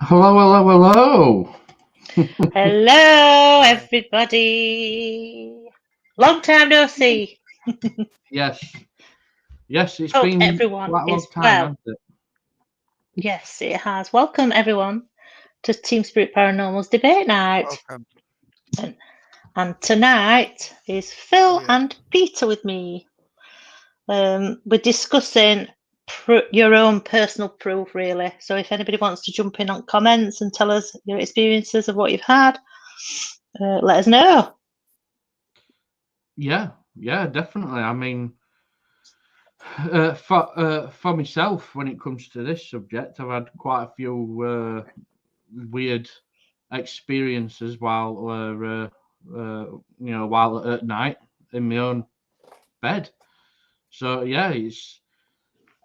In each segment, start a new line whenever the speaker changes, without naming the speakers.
Hello.
Hello, everybody. Long time no see.
Yes, yes, it's
Hope
been
everyone
quite a long
is
time,
well.
hasn't it?
Yes, it has. Welcome, everyone, to Team Spirit Paranormal's debate night.
Welcome.
And tonight is Phil
Yeah.
and Peter with me. We're discussing your own personal proof, really. So if anybody wants to jump in on comments and tell us your experiences of what you've had, let us know.
Yeah, definitely. I mean, for myself, when it comes to this subject, I've had quite a few weird experiences while at night in my own bed. So yeah,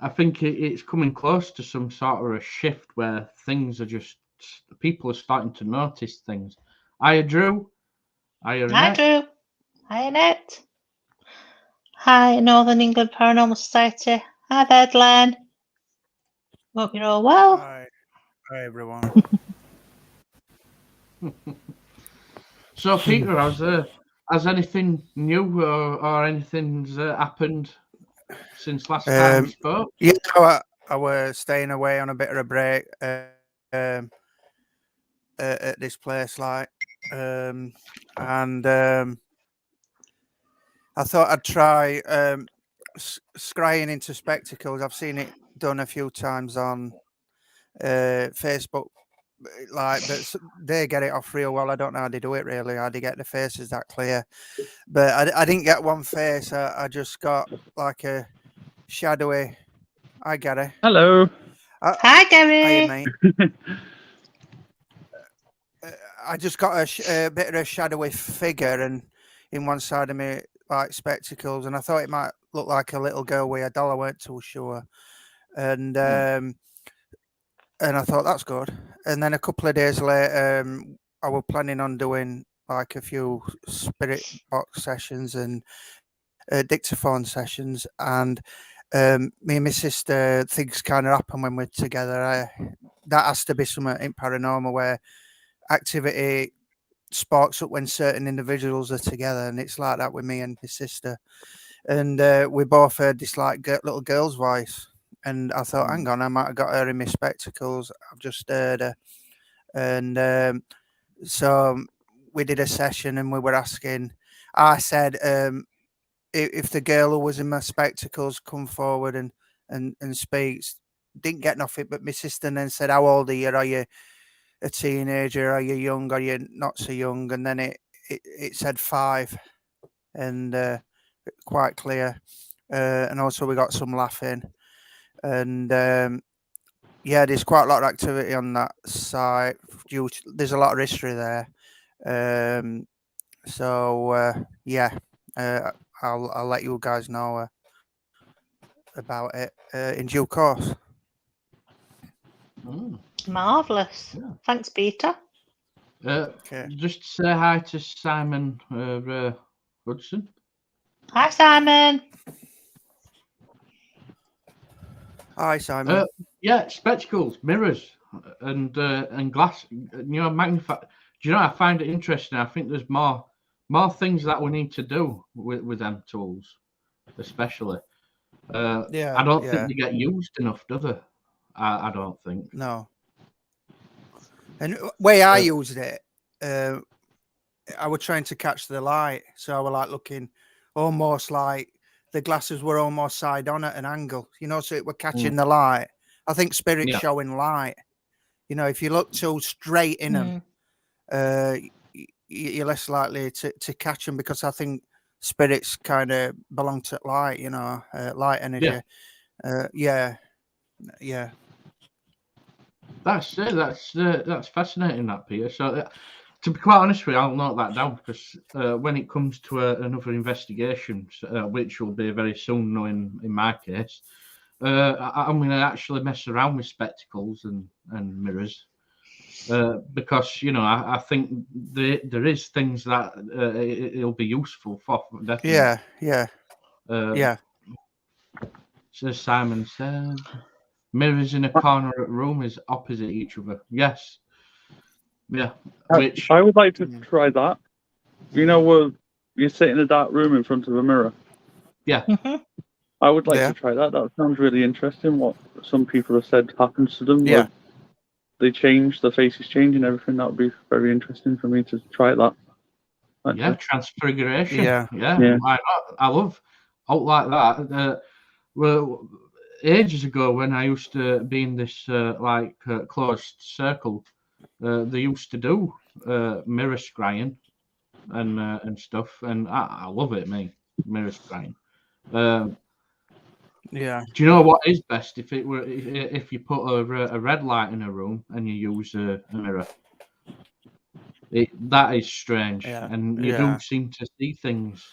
I think it's coming close to some sort of a shift where things are just people are starting to notice things. Hiya, Drew. Hiya,
Hi,
Annette.
Drew. Hi, Annette. Hi, Northern England Paranormal Society. Hi there, Glenn. Hope you're all well.
Hi. Hi, everyone.
So, Peter, has anything new or anything's happened since last time we spoke?
Yeah, I was staying away on a bit of a break at this place, and I thought I'd try scrying into spectacles. I've seen it done a few times on Facebook, but they get it off real well. I don't know how they do it really. How they get the faces that clear, but I didn't get one face. I just got like a shadowy. I get it.
Hello.
Hi,
Hiya,
Gary.
mate. I just got a bit of a shadowy figure and in one side of me like spectacles, and I thought it might look like a little girl with a doll. I weren't too sure, and I thought that's good. And then a couple of days later, I was planning on doing like a few spirit box sessions and dictaphone sessions, and me and my sister, things kind of happen when we're together. That has to be something in paranormal where activity sparks up when certain individuals are together, and it's like that with me and my sister. And we both heard this like little girl's voice, and I thought, hang on, I might have got her in my spectacles. I've just heard her, and so we did a session, and we were asking. I said, if the girl who was in my spectacles come forward and speaks, didn't get nothing. But my sister then said, "How old are you? Are you a teenager? Are you young? Are you not so young?" And then it said 5, and quite clear. And also we got some laughing, and yeah, there's quite a lot of activity on that site. There's a lot of history there. So yeah, I'll let you guys know about it in due course.
Marvellous.
Yeah.
Thanks, Peter.
Okay.
Just say hi to Simon Hudson.
Hi, Simon.
Hi, Simon.
Yeah, spectacles, mirrors, and glass. Magnify. Do you know? I find it interesting. I think there's more things that we need to do with them tools, especially. I don't think they get used enough, do they? I don't think.
No. And way I
Uh,
used it, I was trying to catch the light, so I was like looking almost like the glasses were almost side on at an angle, so it were catching the light. I think spirit's
Yeah.
showing light. If you look too straight in them, you're less likely to catch them, because I think spirits kind of belong to light, light energy.
Yeah.
Yeah.
That's it. That's fascinating, that Peter. So, to be quite honest with you, I'll note that down because when it comes to another investigation, which will be very soon, in my case, I'm going to actually mess around with spectacles and mirrors. Because I think there is things that it'll be useful for, definitely.
Yeah.
So Simon said. mirrors in a corner of the room is opposite each other. Yes. Yeah. Which
I would like to try that. You know, where you sit in a dark room in front of a mirror.
yeah.
Mhm.
I would like
Yeah.
to try that. That sounds really interesting. What some people have said happens to them.
Yeah.
Where they change, the faces change and everything. That would be very interesting for me to try that.
Yeah, transfiguration.
Yeah.
Yeah.
Why not? I love out like that. Well, ages ago when I used to be in this closed circle, they used to do mirror scrying and stuff, and I love it, me mirror scrying.
Yeah.
Do you know what is best if you put a red light in a room and you use a mirror? That is strange,
Yeah.
and you
Yeah.
do seem to see things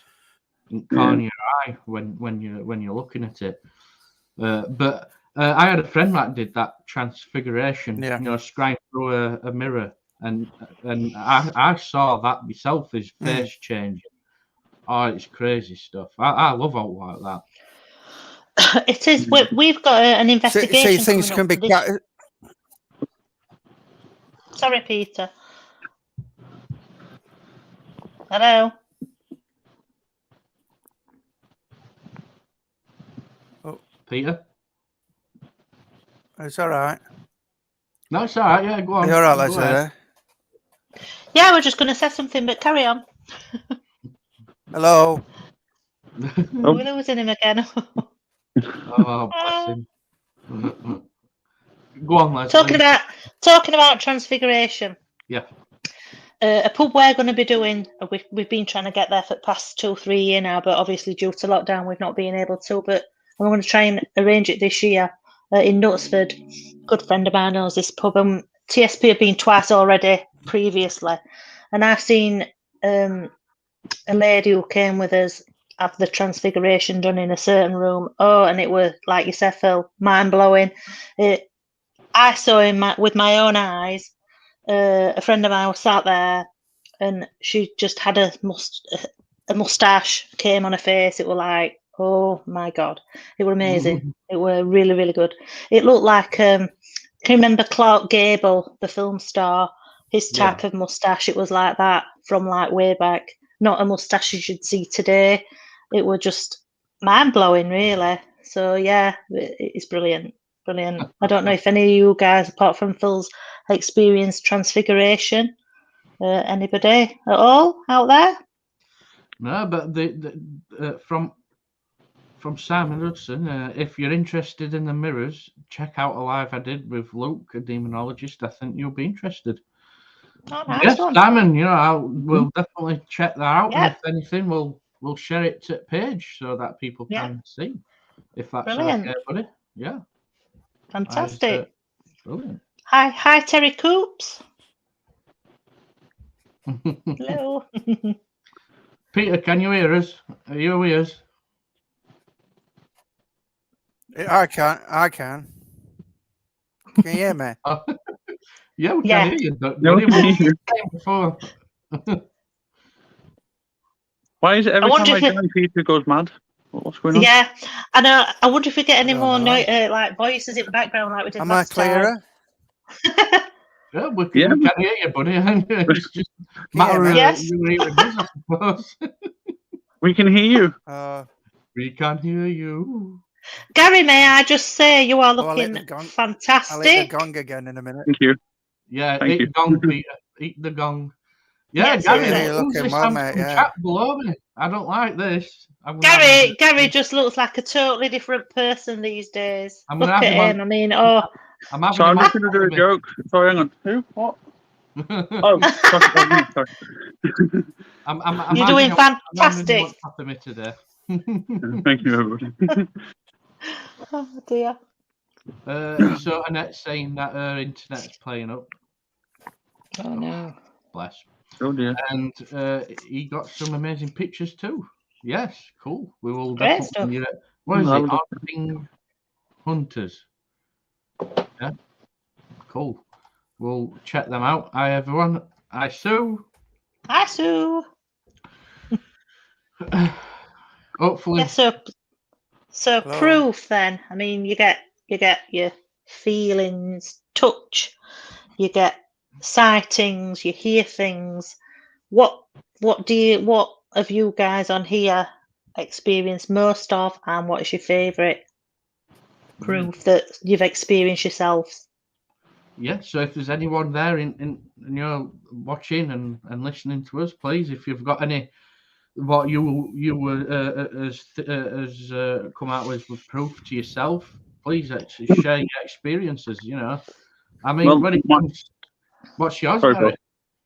in the corner of your eye when you're looking at it. But I had a friend that did that transfiguration,
Yeah.
scrying through a mirror, and I saw that myself. His face changing. Oh, it's crazy stuff. I love all like that.
It is. We've got an investigation.
See, things
coming
can
up
be.
for this- Sorry, Peter. Hello.
Peter?
It's all right.
No, it's all right. Yeah, go on.
You're all right,
Go ahead.
there.
Yeah, we're just going to say something, but carry on.
Hello.
We're losing him again.
Oh, bless him. Go on, Leslie.
Talking about transfiguration.
Yeah.
A pub we're going to be doing. We've been trying to get there for the past 2 or 3 years now, but obviously due to lockdown, we've not been able to. But I'm going to try and arrange it this year in Knutsford. Good friend of mine knows this pub, and TSP have been twice already previously, and I've seen a lady who came with us have the transfiguration done in a certain room. Oh, and it was, like you said, Phil, mind blowing. I saw him with my own eyes. A friend of mine was sat there, and she just had a mustache came on her face. It was like, oh my god, it was amazing. It was really, really good. It looked like, can you remember Clark Gable, the film star? His type of mustache. It was like that from like way back. Not a mustache you should see today. It was just mind blowing, really. So yeah, it's brilliant. Brilliant. I don't know if any of you guys, apart from Phil's, experienced transfiguration. Anybody at all out there?
No, but from Simon Hudson, if you're interested in the mirrors, check out a live I did with Luke, a demonologist. I think you'll be interested.
Oh, nice
Yes,
one.
Simon, we'll definitely check that out.
Yep.
And if anything, we'll share it to page so that people can see. If that's
Brilliant.
okay, buddy. Yeah.
Fantastic.
Brilliant.
Hi, Terry Coops. Hello.
Peter, can you hear us? Are you with us?
I can. Can you hear me?
Yeah, we
Yeah.
can hear you. But
No,
we
we can hear you.
before.
Why is it every
wonder
time I
if
join, Peter goes mad? What's going on?
Yeah, I know. I wonder if we get any
don't
more
know.
like voices in the background like we did
Am I
last
clearer?
time.
Yeah, we can hear you, buddy. It's just a matter of
Yes.
you hearing us, I suppose.
We can hear you.
We can hear you.
Gary, may I just say you are
I'll hit
looking
the gong. I'll hit the
fantastic.
gong again in a minute.
Thank you.
Yeah,
Thank
eat
you.
the gong, Peter. Eat the gong. Yeah,
Yes,
Gary,
yeah,
you're
who's
looking
this
well, mate,
handsome
yeah.
chap below me? I don't like this. I'm gonna have
Gary just looks like a totally different person these days.
I'm
Look
gonna
at
have him
him.
on-
I mean, oh,
I'm having
So I'm
him
just going to do a joke. Sorry, hang on. Who? What? Oh, sorry.
I'm
you're doing fantastic.
What's happened to me today.
Thank you, everybody.
Oh dear.
So Annette's saying that her internet's playing up.
Oh no.
Bless.
Oh dear.
And he got some amazing pictures too. Yes, cool. We will
Great
definitely.
stuff.
What is it?
Have a look.
Hunting Hunters. Yeah, cool. We'll check them out. Hi everyone. Hi Sue.
Hi, Sue.
Hopefully.
Yeah, so
Hello.
proof then. I mean, you get your feelings, touch, you get sightings, you hear things. What have you guys on here experienced most of, and what is your favourite proof that you've experienced yourselves?
Yeah, so if there's anyone there in watching and listening to us, please, if you've got any what you has come out with proof to yourself, please share your experiences. I mean,
Well,
when it comes, what's yours,
sorry,
Harry?
Phil.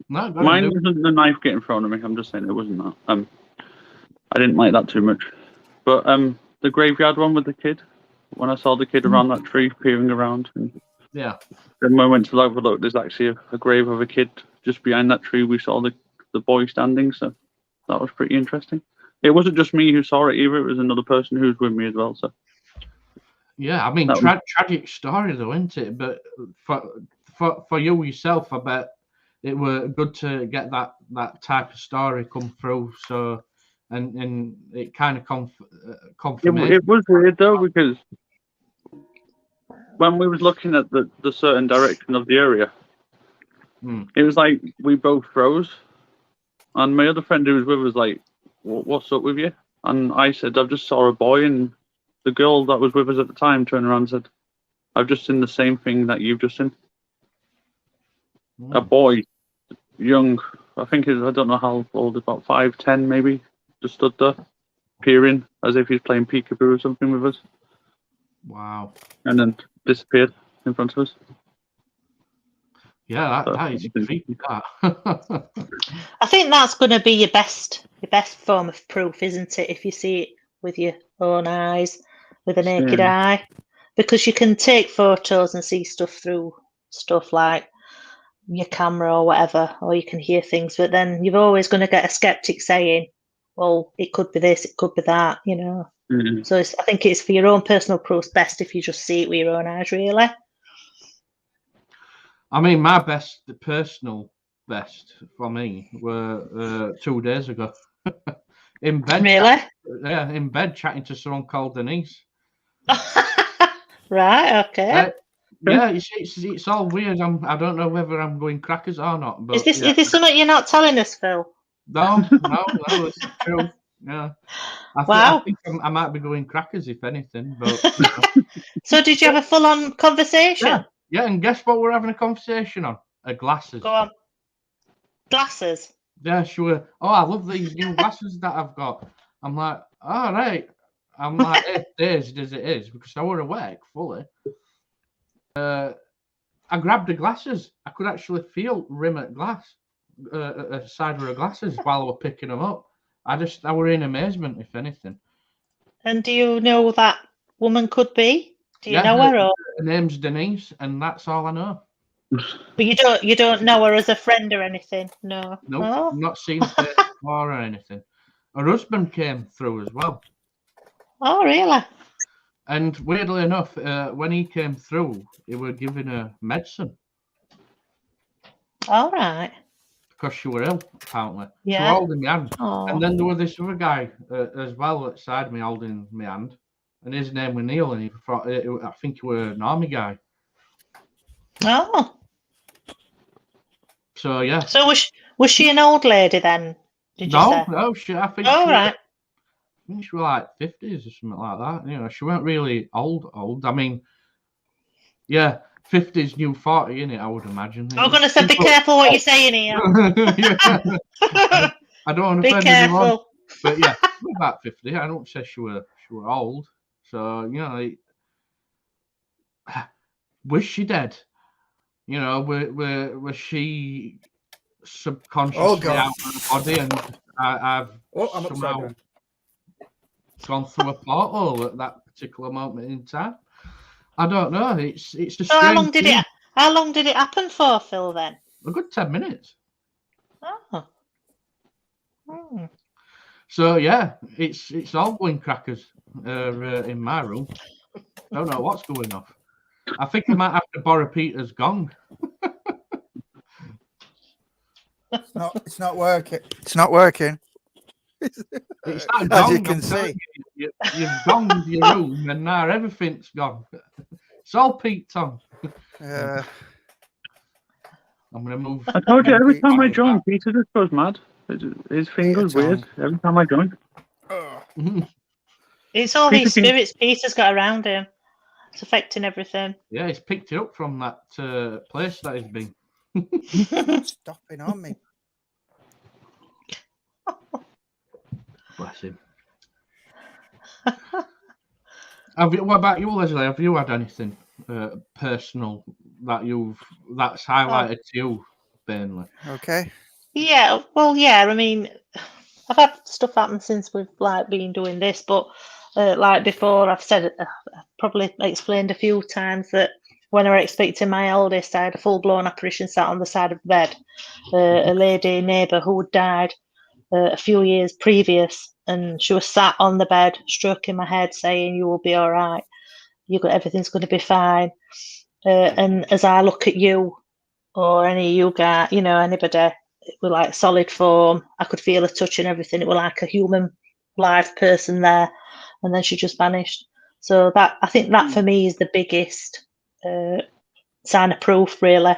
No, go
Mine
on, do.
wasn't the knife getting thrown at me. I'm just saying it wasn't that. I didn't like that too much. But the graveyard one with the kid, when I saw the kid around that tree peering around, and
Yeah.
then when I went to look, there's actually a grave of a kid just behind that tree. We saw the boy standing, so that was pretty interesting. It wasn't just me who saw it either. It was another person who was with me as well. So
Yeah, I mean,
That was-
tragic story though, isn't it? But for you yourself, I bet it were good to get that type of story come through. So and it kind of confirmation.
it was weird though, because when we was looking at the certain direction of the area, it was like we both froze, and my other friend who was with us was like, "What's up with you?" And I said, "I've just saw a boy," and the girl that was with us at the time turned around and said, "I've just seen the same thing that you've just seen." A boy, young, I think I don't know how old, about 5'10" maybe, just stood there, peering as if he's playing peekaboo or something with us,
Wow.
and then disappeared in front of us.
Yeah, that is creepy. That.
I think that's going to be your best form of proof, isn't it? If you see it with your own eyes, with a naked eye, because you can take photos and see stuff through stuff like your camera or whatever, or you can hear things, but then you're always going to get a skeptic saying, well, it could be this, it could be that, So I think it's for your own personal proof best if you just see it with your own eyes, really.
I mean, my personal best for me were 2 days ago. In bed.
Really?
In bed chatting to someone called Denise.
Right, okay.
Yeah, it's all weird. I don't know whether I'm going crackers or not. But
Is this something you're not telling us, Phil?
No, it's true. Yeah. I think I might be going crackers if anything. But
So did you have a full-on conversation?
Yeah, and guess what we're having a conversation on? Glasses.
Go on. Glasses?
Yeah, sure. Oh, I love these new glasses that I've got. I'm like, all right. I'm like, it's dazed as it is because I were awake fully. I grabbed the glasses. I could actually feel rim at glass, side of her glasses while I were picking them up. I were in amazement, if anything.
And do you know who that woman could be? Do you know her? Or?
Her name's Denise, and that's all I know.
But you don't know her as a friend or anything? No.
No, not seen her before or anything. Her husband came through as well.
Oh, really?
And weirdly enough, when he came through, he were giving her medicine.
All right.
Because she were ill, apparently.
Yeah.
She was holding my hand.
Oh.
And then there was this other guy as well outside me holding my hand. And his name was Neil, and I think he were an army guy.
Oh.
So, yeah.
So was she an old lady then? Did you say?
No, I think
right.
I think she was like 50s or something like that. She weren't really old. I mean, yeah, 50s, new 40, innit, I would imagine.
I'm going to say, be careful what you're saying here.
I don't want to offend anyone.
Careful.
But yeah, about 50. I don't say she were old. So, was she dead? Was she subconsciously out of her body, and I've somehow gone through a portal at that particular moment in time? I don't know. It's a strange.
So how long did it happen for, Phil? Then
a good 10 minutes.
Oh. Hmm.
So yeah, it's all going crackers in my room. Don't know what's going off. I think I might have to borrow Peter's gong.
It's not working. It's not working.
It's that
As
gong,
you can see.
You've gonged your room, and now everything's gone. It's all Pete Tom.
Yeah.
I'm gonna move.
I told you, every time I
Pete.
join, Peter just goes mad. His thing goes weird every time I join.
It's all
Peter
these
can-
spirits Peter's got around him. It's affecting everything.
Yeah, he's picked it up from that place that he's been.
Stopping on me.
Bless him. What about you, Leslie? Have you had anything personal that's highlighted to you, Burnley?
Okay.
Yeah, well, yeah. I mean, I've had stuff happen since we've like been doing this, but like before, I've probably explained a few times that when I were expecting my eldest, I had a full-blown apparition sat on the side of the bed. A lady neighbour who had died a few years previous, and she was sat on the bed, stroking my head, saying, "You will be all right. Everything's going to be fine." And as I look at you or any of you guys, anybody with like solid form, I could feel a touch and everything. It was like a human live person there, and then she just vanished. So I think that for me is the biggest sign of proof, really.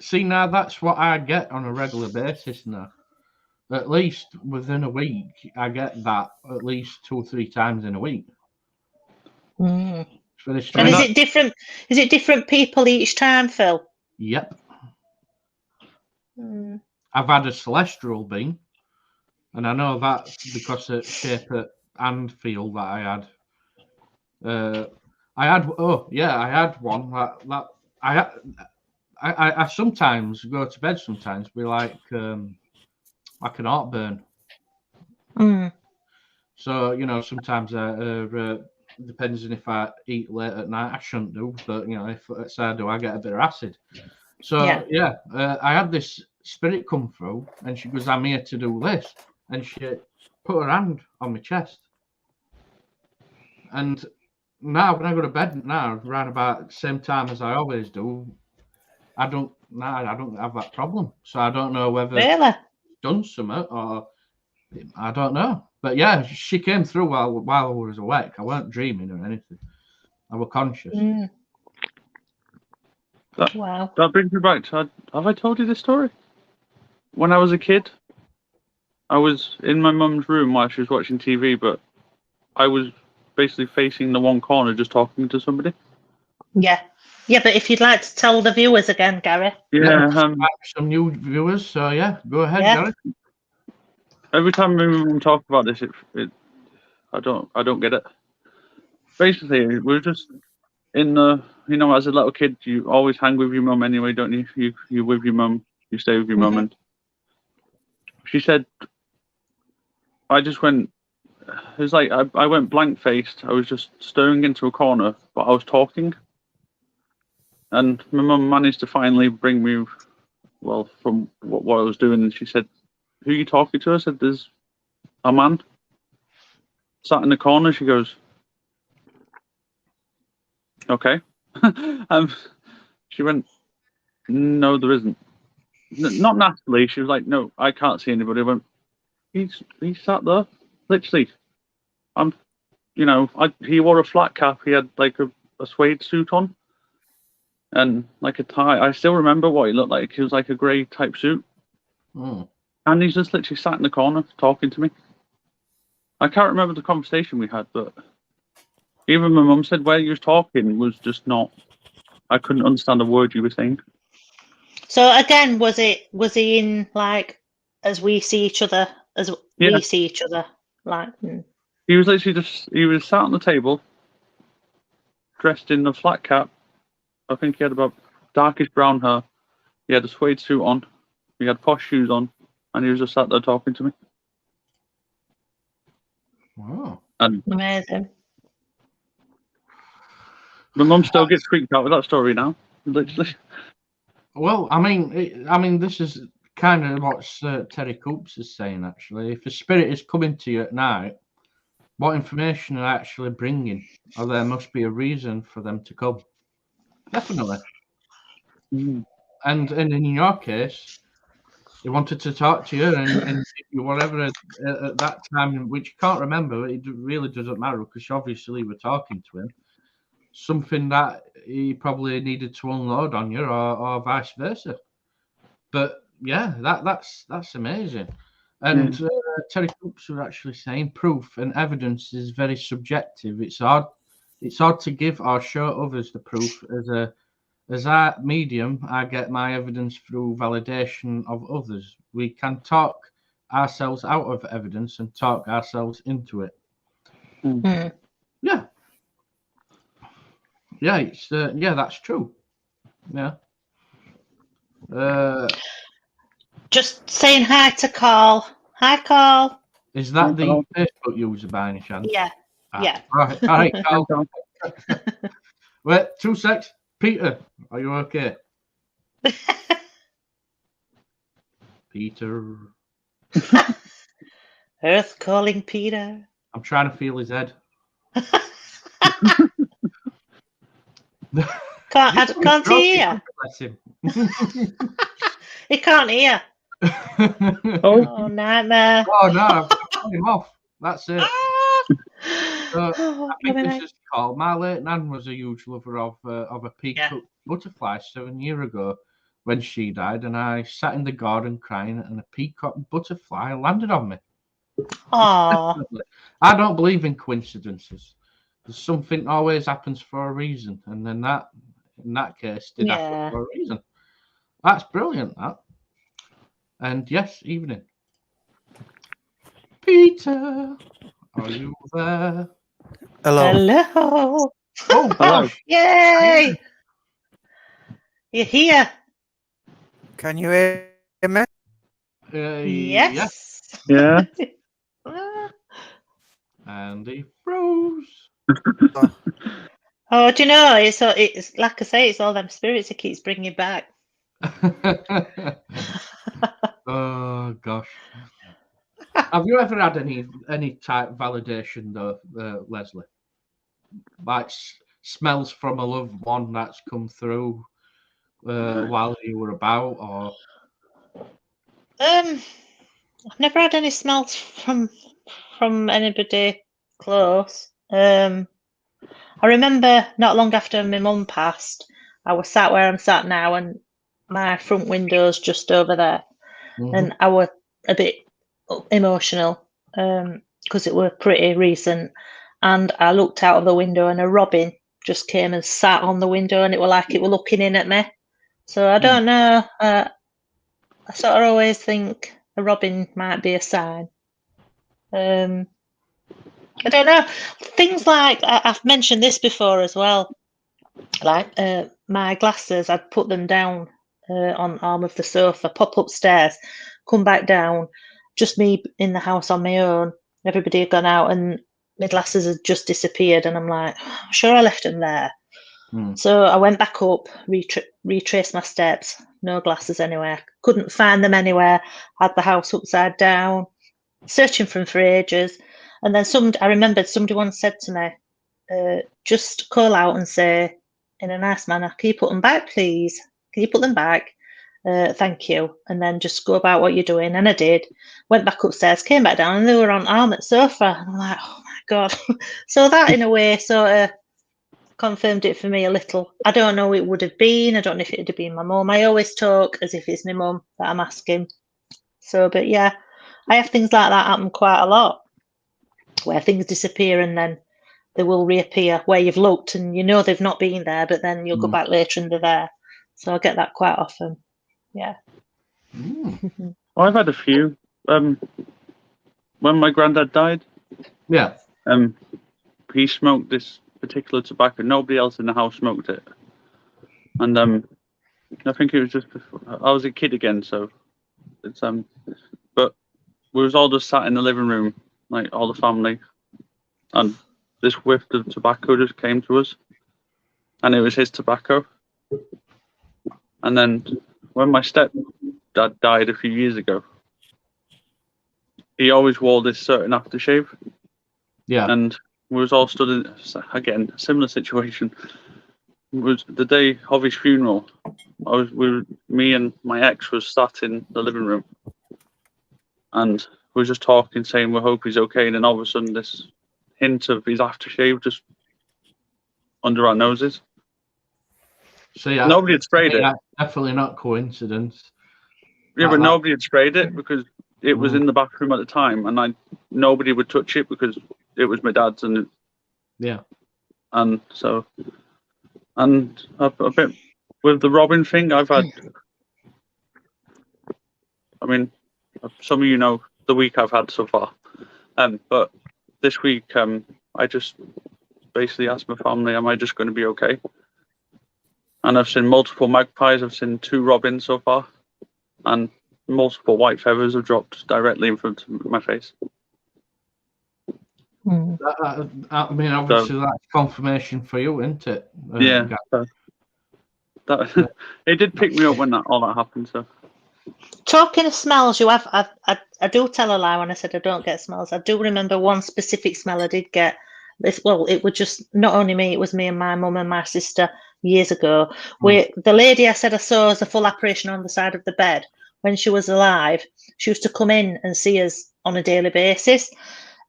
See, now that's what I get on a regular basis now. At least within a week, I get that at least 2 or 3 times in a week.
Mm.
It's very
And
strange.
is it different? Is it different people each time, Phil?
Yep.
Mm.
I've had a celestial being, and I know that's because of shape and feel that I had. I had one that I sometimes go to bed. Sometimes be like an heartburn.
Mm.
So sometimes depends on if I eat late at night. I shouldn't do, but if I do, I get a bit of acid. So I had this spirit come through, and she goes, "I'm here to do this," and she put her hand on my chest. And now when I go to bed now, around about the same time as I always do, I don't have that problem. So I don't know whether
Really?
done something or I don't know. But yeah, she came through while I was awake. I weren't dreaming or anything. I was conscious.
Mm. Wow.
That brings me back to, have I told you this story? When I was a kid, I was in my mum's room while she was watching TV, but I was basically facing the one corner just talking to somebody.
Yeah. Yeah, but if you'd like to tell the viewers again, Gary.
Yeah.
Some new viewers, so yeah, go ahead,
Yeah.
Gary.
Every time my mum talks about this, I don't get it. Basically, we're just in the, as a little kid, you always hang with your mum anyway, don't you? You're with your mum, you stay with your mum, and she said, I just went. It was like I went blank faced. I was just staring into a corner, but I was talking, and my mum managed to finally bring me, well, from what I was doing, and she said, "Who are you talking to?" I said, "There's a man sat in the corner." She goes, "Okay." She went, "No, there isn't." Not nastily. She was like, "No, I can't see anybody." I went, He's sat there, literally. He wore a flat cap. He had like a suede suit on, and like a tie. I still remember what he looked like. He was like a grey type suit, and he's just literally sat in the corner talking to me. I can't remember the conversation we had, but even my mum said where you was talking was just not. I couldn't understand a word you were saying.
So again, was he in like as we see each other, we see each other, like?
He was literally he was sat on the table, dressed in a flat cap. I think he had about darkish brown hair. He had a suede suit on. He had posh shoes on, and he was just sat there talking to me.
Wow.
And
Amazing.
my mum still gets freaked out with that story now, literally.
Well, I mean, this is kind of what Terry Coops is saying. Actually, if a spirit is coming to you at night, what information are they actually bringing? Or there must be a reason for them to come. Definitely. And in your case, he wanted to talk to you and whatever at that time, which you can't remember. It really doesn't matter because obviously we're talking to him. something that he probably needed to unload on you, or vice versa. But yeah, that's amazing. And Terry Coops was actually saying proof and evidence is very subjective. It's hard to give or show others the proof. As a medium, I get my evidence through validation of others. We can talk ourselves out of evidence and talk ourselves into it. Yeah. Yeah, it's that's true. Yeah.
Just saying hi to Carl. Hi, Carl.
Is that the Facebook user by any chance?
Yeah. Yeah.
All right, Carl. Wait, 2 secs. Peter, are you okay? Peter.
Earth calling Peter.
I'm trying to feel his head.
Can't he hear?
Bless him.
He can't hear. Oh, nightmare.
Oh no, I've cut him off. That's it. So, I think this is called. My late nan was a huge lover of a peacock butterfly 7 years ago when she died, and I sat in the garden crying, and a peacock butterfly landed on me.
Aww.
I don't believe in coincidences. There's something always happens for a reason, and then that, in that case, did happen for a reason. That's brilliant, that. And yes, evening. Peter, are you there?
Hello.
Hello.
Oh, gosh.
Yay. You're here.
Can you hear me?
Yes.
Yeah.
And he froze.
Oh, do you know? It's like I say, it's all them spirits it keeps bringing back.
Oh gosh. Have you ever had any type of validation though, Leslie? Like smells from a loved one that's come through while you were about, or?
I've never had any smells from anybody close. I remember not long after my mum passed, I was sat where I'm sat now, and my front window's just over there, and I was a bit emotional because it were pretty recent, and I looked out of the window and a robin just came and sat on the window, and it were like it were looking in at me. So I don't know. I sort of always think a robin might be a sign. I don't know. Things like I've mentioned this before as well. Like my glasses, I'd put them down on arm of the sofa, pop upstairs, come back down, just me in the house on my own. Everybody had gone out and my glasses had just disappeared, and I'm like, I'm sure I left them there. So I went back up, retraced my steps, no glasses anywhere, couldn't find them anywhere, had the house upside down, searching for them for ages. And then I remembered somebody once said to me, just call out and say in a nice manner, can you put them back, please? Can you put them back? Thank you. And then just go about what you're doing. And I did. Went back upstairs, came back down, and they were on arm at sofa. And I'm like, oh my God. So that in a way sort of confirmed it for me a little. I don't know who it would have been. I don't know if it would have been my mum. I always talk as if it's my mum that I'm asking. So, but yeah, I have things like that happen quite a lot, where things disappear and then they will reappear where you've looked and you know they've not been there, but then you'll go back later and they're there. So I get that quite often. Yeah.
Well, I've had a few. When my granddad died, he smoked this particular tobacco. Nobody else in the house smoked it, and I think it was just before, I was a kid again, so it's but we was all just sat in the living room, like all the family, and this whiff of tobacco just came to us, and it was his tobacco. And then when my stepdad died a few years ago, he always wore this certain aftershave. Yeah. And we was all stood in, again, a similar situation. It was the day of his funeral. Me and my ex was sat in the living room, and we were just talking, saying we hope he's okay. And then all of a sudden, this hint of his aftershave just under our noses.
So yeah,
Nobody had sprayed it.
That's definitely not coincidence.
Yeah, but nobody had sprayed it because it was in the bathroom at the time, and nobody would touch it because it was my dad's, and and so a bit with the Robin thing. I've had, I mean, some of you know the week I've had so far, but this week I just basically asked my family, am I just going to be okay? And I've seen multiple magpies. I've seen 2 robins so far, and multiple white feathers have dropped directly in front of my face.
I mean, obviously that's confirmation for you, isn't it?
Yeah. It did pick me up when all that happened. So,
talking of smells, I do tell a lie when I said I don't get smells. I do remember one specific smell I did get. It was just not only me; it was me and my mum and my sister years ago. The lady I said I saw as a full apparition on the side of the bed when she was alive. She used to come in and see us on a daily basis,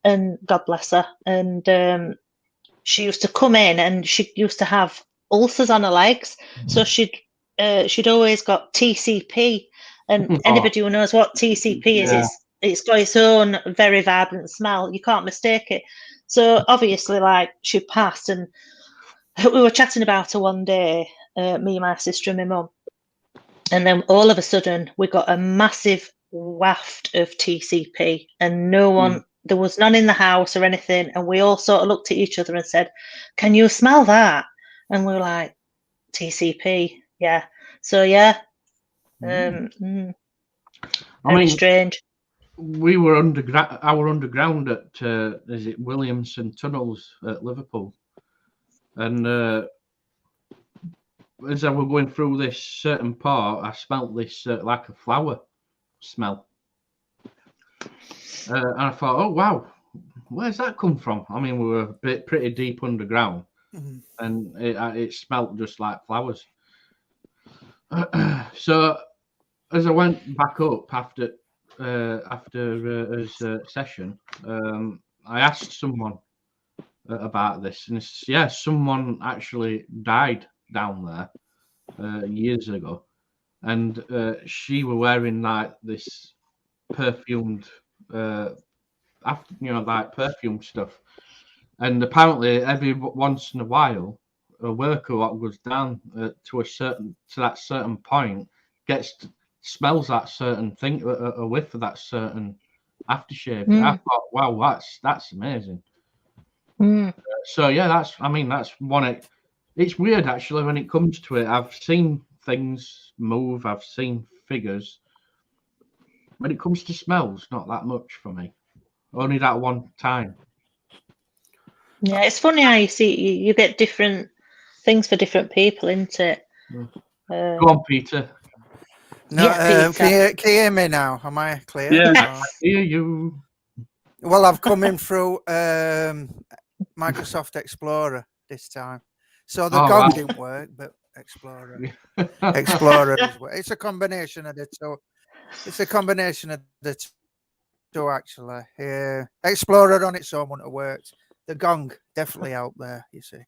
and God bless her. And she used to come in, and she used to have ulcers on her legs, so she'd always got TCP. And anybody who knows what TCP is, it's got its own very vibrant smell. You can't mistake it. So obviously, like, she passed, and we were chatting about her one day, me, my sister, and my mum, and then all of a sudden we got a massive waft of TCP, and no one, there was none in the house or anything, and we all sort of looked at each other and said, "Can you smell that?" And we were like, "TCP, yeah." So yeah,
I
very
mean,
strange.
We were underground at is it Williamson Tunnels at Liverpool, and as I was going through this certain part, I smelt this like a flower smell, and I thought, oh wow, where's that come from? I mean, we were pretty deep underground, and it smelt just like flowers. So as I went back up after his session, I asked someone about this, and someone actually died down there years ago, and she were wearing like this perfumed, like perfume stuff, and apparently every once in a while, a worker what goes down to that certain point smells that certain thing, a whiff of that certain aftershave. I thought, wow, that's amazing. So yeah, that's one. It's weird actually when it comes to it. I've seen things move. I've seen figures. When it comes to smells, not that much for me. Only that one time.
Yeah, it's funny how you see you get different things for different people, isn't it?
Go on, Peter.
No,
yeah, Peter.
can you hear me now? Am I clear?
Yeah.
I hear you.
Well, I've come in through Microsoft Explorer this time, so the gong didn't work, but Explorer is it's a combination of the two. It's a combination of the two, actually. Explorer on its own wouldn't have worked. The gong definitely out there, you see.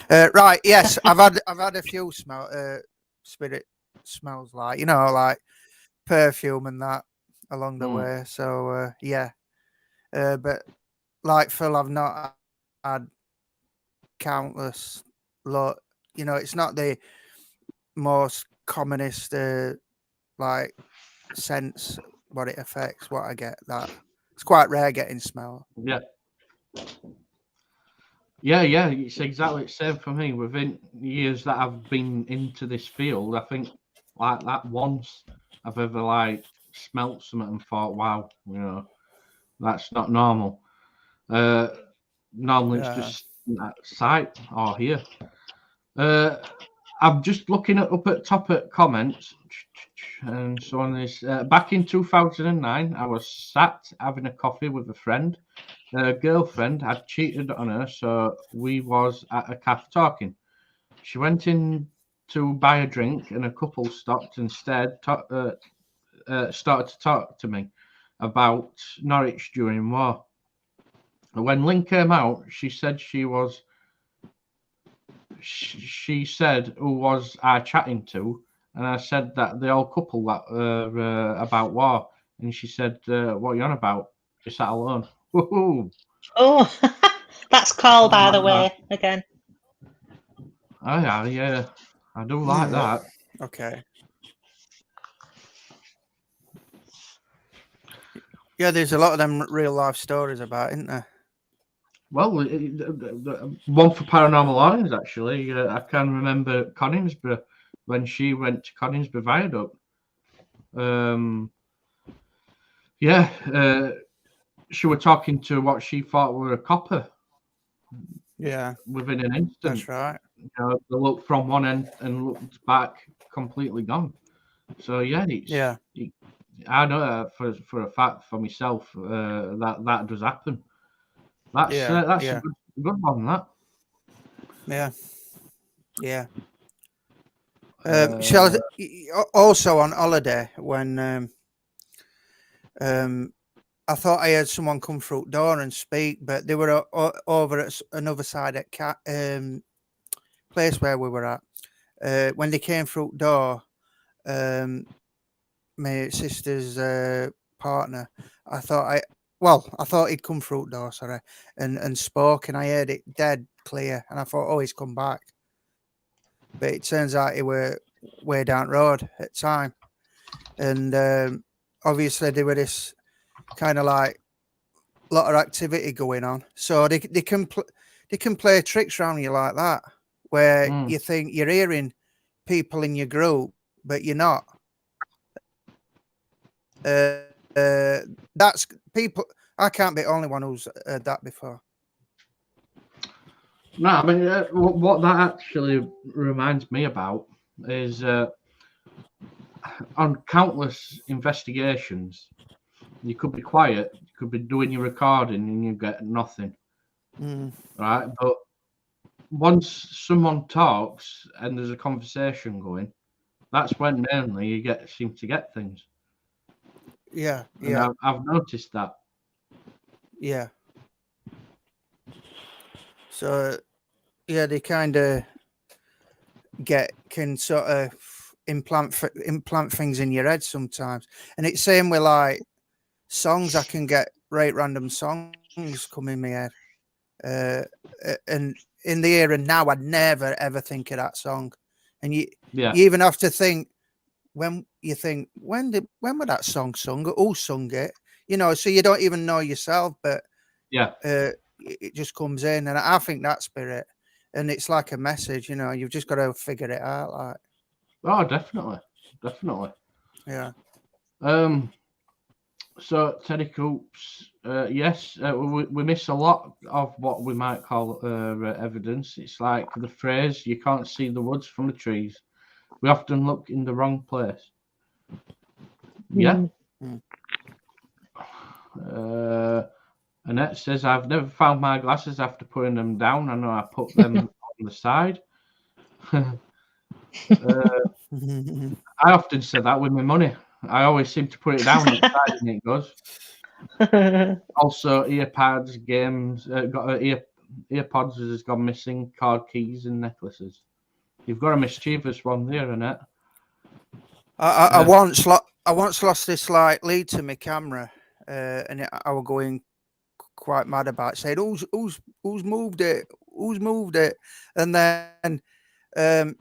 Right, yes, I've had a few spirit smells, like perfume and that along the way. So but like Phil, I've not had countless lot. It's not the most commonest like sense what it affects. What I get, that it's quite rare getting smell.
Yeah, it's exactly the same for me. Within years that I've been into this field, I think like that once I've ever like smelt something and thought, wow, that's not normal. Normally it's just that sight or hear. I'm just looking up at top at comments, and so on this. Back in 2009, I was sat having a coffee with a friend. Her girlfriend had cheated on her, so we was at a cafe talking. She went in to buy a drink, and a couple stopped and started to talk to me about Norwich during war. And when Lynn came out, she said she was she said, "Who was I chatting to?" And I said that the old couple that about war. And she said, "What are you on about? You sat alone." Woohoo!
Oh, that's Carl,
Something
by the
like
way, again.
Oh yeah, I do like that.
Okay. Yeah, there's a lot of them real life stories about, isn't there?
Well, one for paranormal audience actually. I can remember Coningsborough when she went to Coningsborough Viaduct. She were talking to what she thought were a copper.
Yeah,
Within an instant.
that's right.
They looked from one end and looked back, completely gone. So yeah, I know for a fact for myself that does happen. That's a good one. That.
Yeah. Shall also on holiday when I thought I heard someone come through the door and speak, but they were over at another side at place where we were at. When they came through the door, my sister's partner, I thought he'd come through the door, sorry, and spoke, and I heard it dead clear, and I thought, oh, he's come back. But it turns out he were way down the road at the time. And obviously there were this kind of like lot of activity going on. So they can play tricks around you like that, where you think you're hearing people in your group, but you're not. That's people. I can't be the only one who's heard that before.
No, I mean what that actually reminds me about is on countless investigations, you could be quiet, you could be doing your recording, and you get nothing. Right, but once someone talks and there's a conversation going, that's when mainly you seem to get things.
Yeah,
and I've noticed that.
Yeah. So, yeah, they kind of can sort of implant things in your head sometimes, and it's same with like songs. I can get right random songs come in my head, and in the here and now, I'd never ever think of that song, and you even have to think when you think when were that song sung, who sung it, so you don't even know yourself, but it just comes in, and I think that spirit, and it's like a message, you've just got to figure it out. Like,
oh, definitely.
Yeah.
So Teddy Coops, yes, we miss a lot of what we might call evidence. It's like the phrase, "You can't see the woods from the trees." We often look in the wrong place. Yeah. Annette says, "I've never found my glasses after putting them down. I know I put them on the side." I often say that with my money. I always seem to put it down on the side and it goes. Also, earpads, games, earpods has gone missing, card keys and necklaces. You've got a mischievous one there, Annette.
I once lost this like lead to my camera, and I was going quite mad about it, saying, "Who's moved it? Who's moved it?" And then, and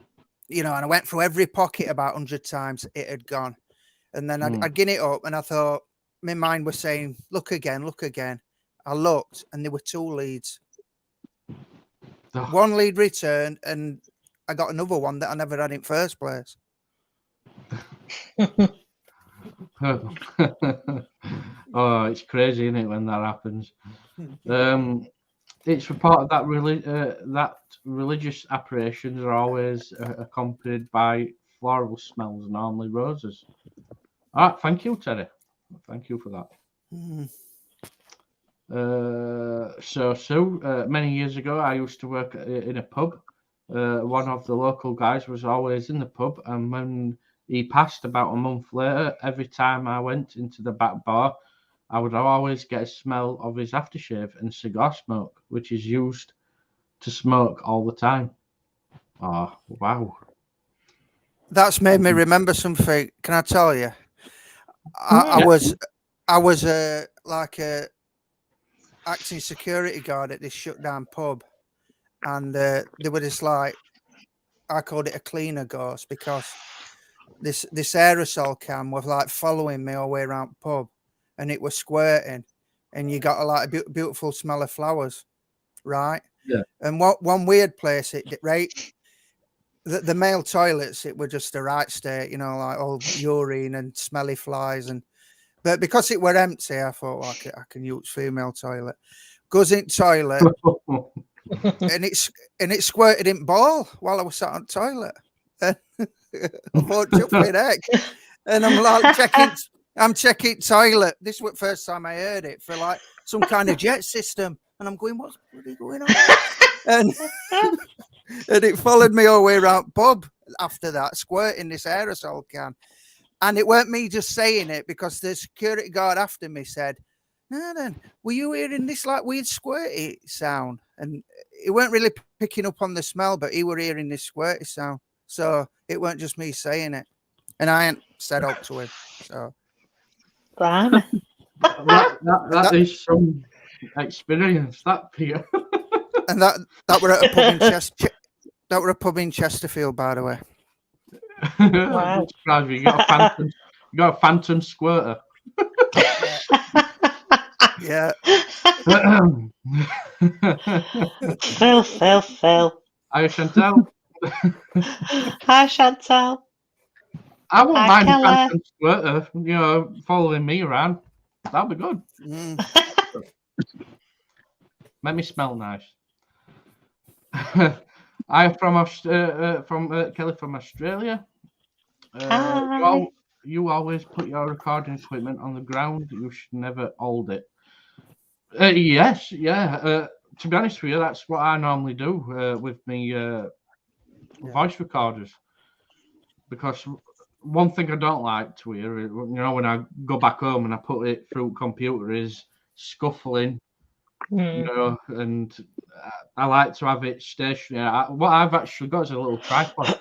I went through every pocket about 100 times. It had gone, and then I'd get it up, and I thought my mind was saying, "Look again, look again." I looked, and there were 2 leads. Oh. 1 lead returned, and I got another one that I never had in first place.
Oh, it's crazy, isn't it, when that happens? It's reported that religious apparitions are always accompanied by floral smells, normally roses. All right, thank you, Terry. Thank you for that. Many years ago, I used to work in a pub. One of the local guys was always in the pub, and when he passed about a month later, every time I went into the back bar, I would always get a smell of his aftershave and cigar smoke, which is used to smoke all the time. Oh, wow.
That's made me remember something. Can I tell you? I
Yeah.
was like a acting security guard at this shut down pub, and they were just like, I called it a cleaner ghost because this aerosol can was like following me all the way around the pub, and it was squirting, and you got a beautiful smell of flowers, right?
Yeah.
And what one weird place it right. The male toilets, it were just the right state, you know, like all urine and smelly flies, but because it were empty, I thought, well, I can use female toilet. Goes in toilet, and it squirted in ball while I was sat on toilet. And I thought, jumping heck. And I'm like I'm checking toilet. This was the first time I heard it for like some kind of jet system. And I'm going, what's bloody going on? and it followed me all the way around pub after that, squirting this aerosol can. And it weren't me just saying it, because the security guard after me said, no, then, were you hearing this like weird squirty sound? And he weren't really picking up on the smell, but he were hearing this squirty sound. So it weren't just me saying it. And I ain't said up to him. So
Blimey.
that is some experience, that, Peter.
And that were at a pub in that were a pub in Chesterfield, by the way.
Wow.
You got a phantom squirter.
Yeah.
Phil.
Hi, Chantal.
Hi, Chantal.
I wouldn't
Hi,
mind a
Keller.
phantom squirter, following me around. That'd be good. Make me smell nice. I'm from Kelly from Australia.
Hi.
You always put your recording equipment on the ground. You should never hold it. Yes, yeah. To be honest with you, that's what I normally do with me voice recorders. Because one thing I don't like to hear, when I go back home and I put it through computer, is scuffling. And I like to have it stationary. What I've actually got is a little tripod,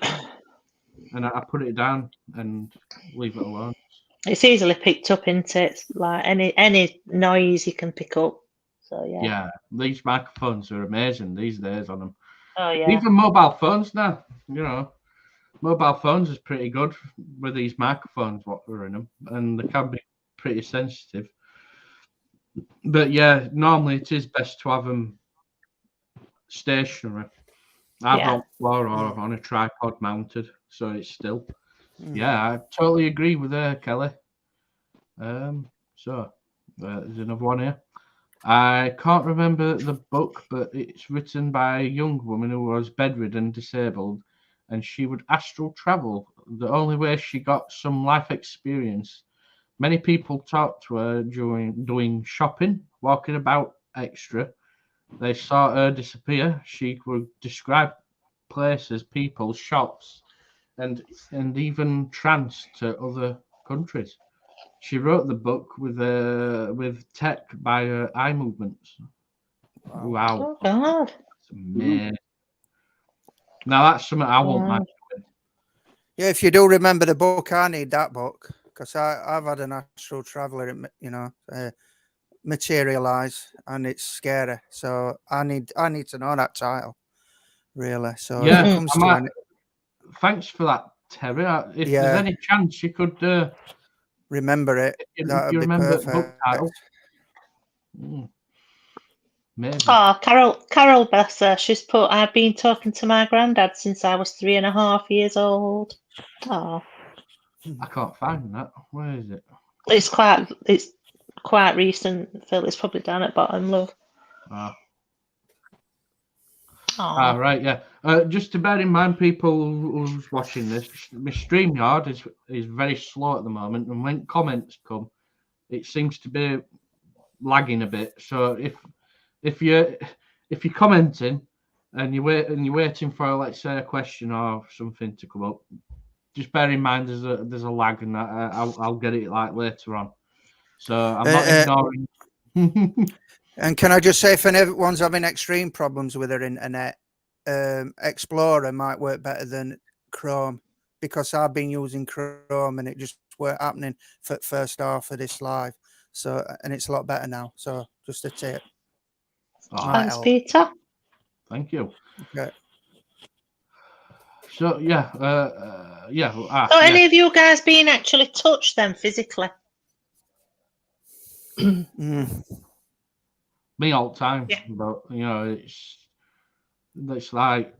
and I put it down and leave it alone.
It's easily picked up, isn't it? It's like any noise you can pick up. So yeah.
Yeah, these microphones are amazing these days on them.
Oh yeah.
Even mobile phones now, mobile phones is pretty good with these microphones what are in them, and they can be pretty sensitive. But yeah, normally it is best to have them stationary. I've got floor or on a tripod mounted, so it's still. Yeah, I totally agree with Kelly. So there's another one here. I can't remember the book, but it's written by a young woman who was bedridden, disabled, and she would astral travel. The only way she got some life experience. Many people talked to her during doing shopping, walking about extra. They saw her disappear. She would describe places, people, shops, and even trance to other countries. She wrote the book with tech by her eye movements. Wow.
Oh God.
That's amazing. Now that's something I won't mind doing.
Yeah, if you do remember the book, I need that book, because I've had an astral traveler, materialize, and it's scary. So I need to know that title, really. So
yeah,
if it comes to
thanks for that, Terry. If there's any chance you could
remember it, that would be
remember
perfect.
book title. Maybe.
Oh, Carol Besser. She's put, I've been talking to my granddad since I was 3.5 years old. Oh.
I can't find that. Where is it?
It's quite recent, Phil. It's probably down at bottom, love.
Right, yeah. Just to bear in mind, people who's watching this, my StreamYard is very slow at the moment, and when comments come, it seems to be lagging a bit. So if you're commenting and you're waiting for, let's say, a question or something to come up, just bear in mind there's a lag, and I'll get it like later on. So I'm not ignoring.
And can I just say, if anyone's having extreme problems with their internet, Explorer might work better than Chrome, because I've been using Chrome and it just weren't happening for first half of this live. So, and it's a lot better now. So just a tip.
Oh,
Thanks, Peter.
thank you.
Okay.
So yeah,
So any of you guys being actually touched then physically?
Me all the time.
Yeah.
But you know, it's like,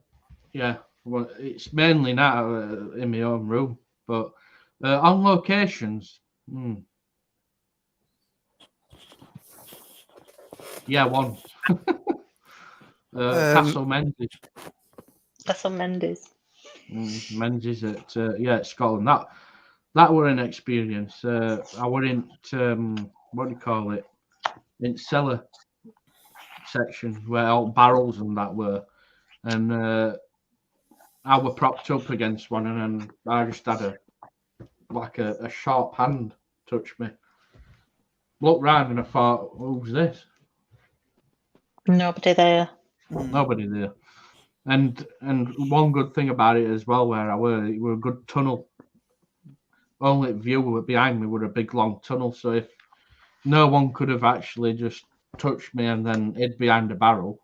yeah, well, it's mainly now in my own room, but on locations. Yeah, once. Castle Menzies.
Castle Menzies.
Menzies at at Scotland. That were an experience. I were in what do you call it? In cellar section where all barrels and that were, and I were propped up against one, and then I just had a sharp hand touch me. Looked round and I thought, who's this?
Nobody there.
Nobody there. And one good thing about it as well, where I were, it were a good tunnel. Only view behind me were a big long tunnel, so if no one could have actually just touched me and then hid behind a barrel,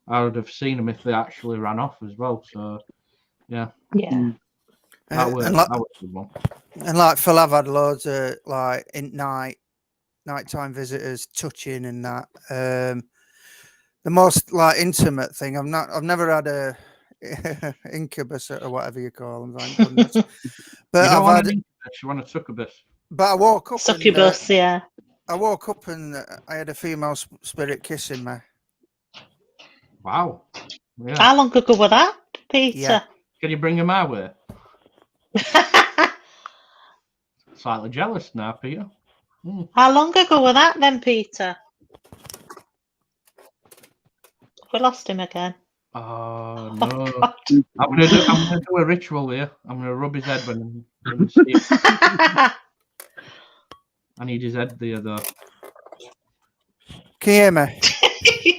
I would have seen them if they actually ran off as well. So yeah. That was a good one.
And like Phil, I've had loads of like nighttime visitors touching and that. The most like intimate thing, I've never had a incubus or whatever you call them, thank goodness. But
you don't
I've
want
had
an incubus, you want a succubus.
But I woke up
Succubus, yeah.
I woke up and I had a female spirit kissing me.
Wow. Yeah.
How long ago was that, Peter?
Yeah.
Can you bring him my way? Slightly jealous now, Peter.
How long ago was that then, Peter? We lost him again.
Oh no! I'm gonna do a ritual here. I'm gonna rub his head when see him. I need his head there though.
Can you hear me?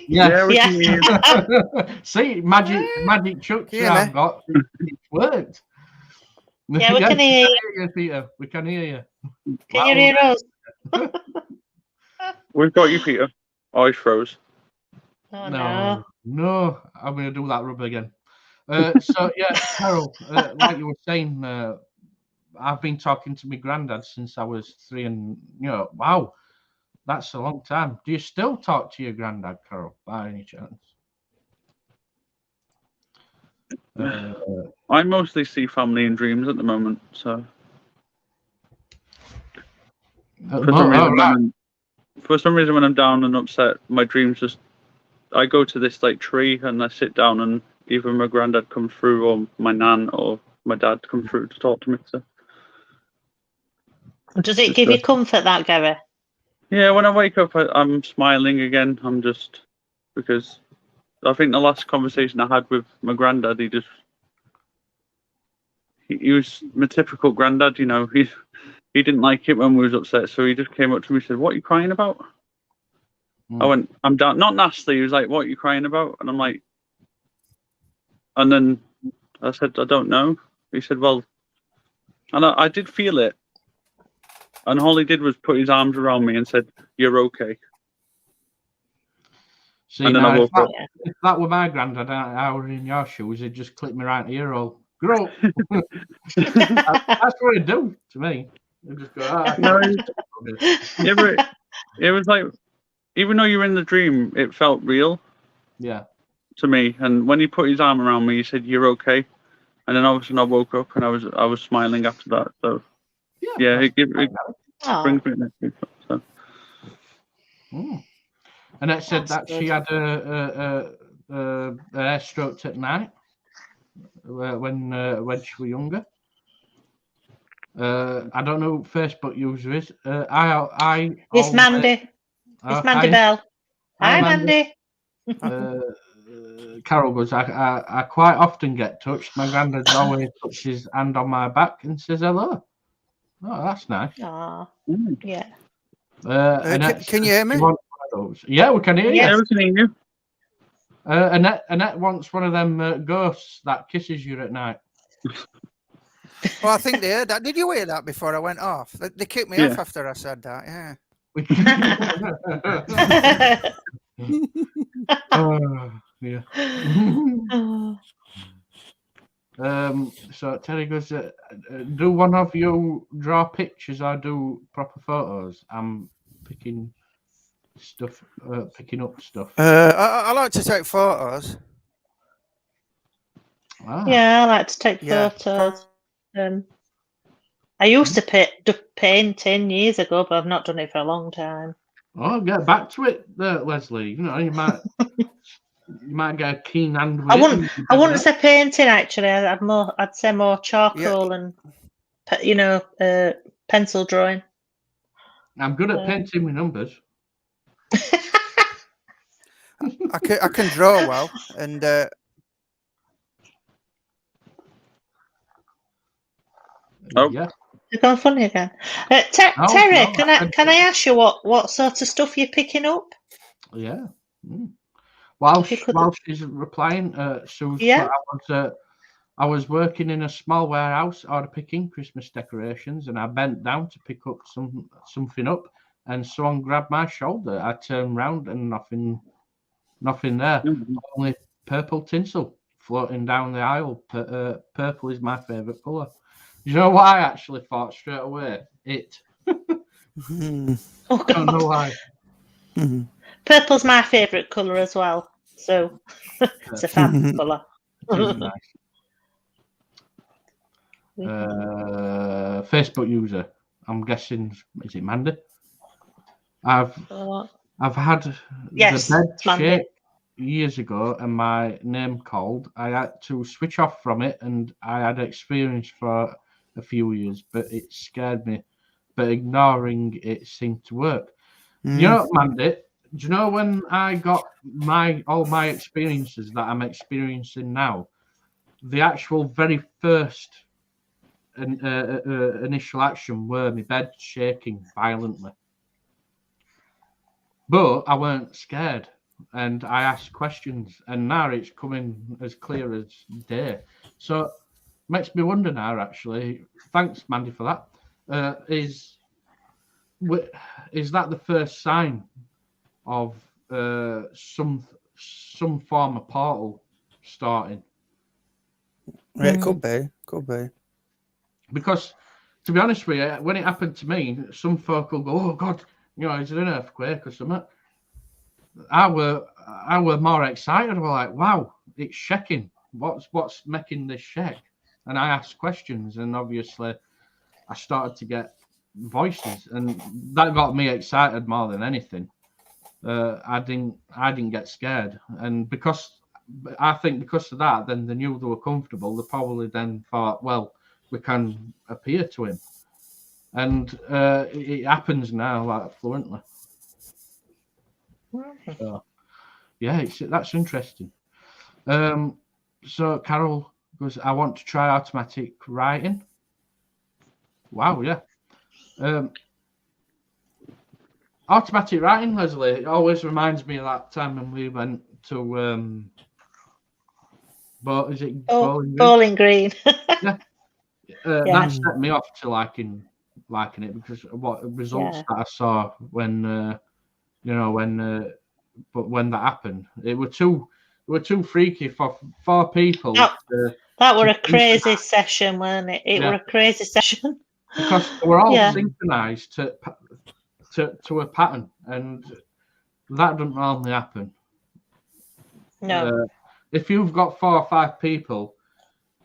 Yeah,
we can hear you.
See, magic chucks I've got. It's worked.
Yeah, we can hear
you, Peter. We can hear you.
Can you hear us?
We've got you, Peter. Oh, he froze.
Oh,
no. I'm going to do that rub again. So, yeah, Carol, like you were saying, I've been talking to my granddad since I was 3, and, wow, that's a long time. Do you still talk to your granddad, Carol, by any chance?
I mostly see family in dreams at the moment, so. For some reason, when I'm down and upset, my dreams just. I go to this like tree and I sit down, and either my granddad comes through, or my nan, or my dad come through to talk to me. So.
Does it give you comfort, that, Gary?
Yeah, when I wake up, I'm smiling again. I'm just because I think the last conversation I had with my granddad, he was my typical granddad. He didn't like it when we was upset, so he just came up to me and said, "What are you crying about?" I went, "I'm down." Not nastily. He was like, "What are you crying about?" And I'm like, and then I said, "I don't know." He said, "Well," and I did feel it. And all he did was put his arms around me and said, "You're okay."
See, and then now, if that were my granddad, I were in your shoes, he'd just clip me right in the ear hole. Grow up. That's what he'd do to me. He'd just go,
no, yeah, but it was like, even though you were in the dream, it felt real.
Yeah.
To me. And when he put his arm around me, he said, "You're okay." And then all of a sudden I woke up and I was smiling after that. So yeah, it brings me next week. So.
And it said that she had a hair stroked at night when she was younger. I don't know who Facebook user is.
It's Mandy. It's Mandy Bell. Hi, Mandy.
Carol goes, I quite often get touched. My granddad always puts his hand on my back and says hello. Oh, that's nice.
Yeah.
Can you hear me?
Yeah, we can hear you.
Yeah, we can hear you.
Annette wants one of them ghosts that kisses you at night.
Well, I think they heard that. Did you hear that before I went off? They kicked me off after I said that. Yeah.
Yeah. So Terry goes, do one of you draw pictures or do proper photos? I'm picking up stuff.
I like to take photos.
Yeah, I like to take photos. I used to do painting years ago, but I've not done it for a long time.
Oh, get back to it, Leslie. You know, you might get a keen hand with
I wouldn't say painting actually. I'd say more charcoal and pencil drawing.
I'm good at painting with numbers.
I can draw well, and
yeah.
You're going funny again. Terry, can I ask you what sort of stuff you're picking up?
Yeah. While she's replying, Sue, I was working in a small warehouse order picking Christmas decorations, and I bent down to pick up something up, and someone grabbed my shoulder. I turned round and nothing there. Only purple tinsel floating down the aisle. Purple is my favourite colour. You know what I actually thought straight away? It.
Oh, God.
I don't know why.
Purple's my favourite colour as well, so it's a fab colour.
Nice. Facebook user. I'm guessing, is it Mandy? I've had the bed shake years ago and my name called. I had to switch off from it, and I had experience for a few years, but it scared me. But ignoring it seemed to work. You know, Mandy, do you know when I got all my experiences that I'm experiencing now, the actual very first initial action were my bed shaking violently. But I weren't scared, and I asked questions, and now it's coming as clear as day. So makes me wonder now, actually. Thanks, Mandy, for that. Is that the first sign of some form of portal starting?
It could be.
Because, to be honest with you, when it happened to me, some folk will go, "Oh God, is there an earthquake or something?" I were more excited. I was like, "Wow, it's shaking. What's making this shake?" And I asked questions, and obviously, I started to get voices, and that got me excited more than anything. I didn't get scared, and I think because of that, then they knew they were comfortable. They probably then thought, well, we can appear to him, and it happens now like fluently. So, yeah, that's interesting. So Carol goes, I want to try automatic writing. Wow, yeah. Automatic writing, Leslie, it always reminds me of that time when we went to
Bowling Green.
Yeah. That set me off to liking it because of what results that I saw when when that happened. It were too freaky for 4 people.
That were a crazy session, weren't it? It were a crazy session
because we're all synchronized to a pattern, and that doesn't normally happen.
No.
If you've got 4 or 5 people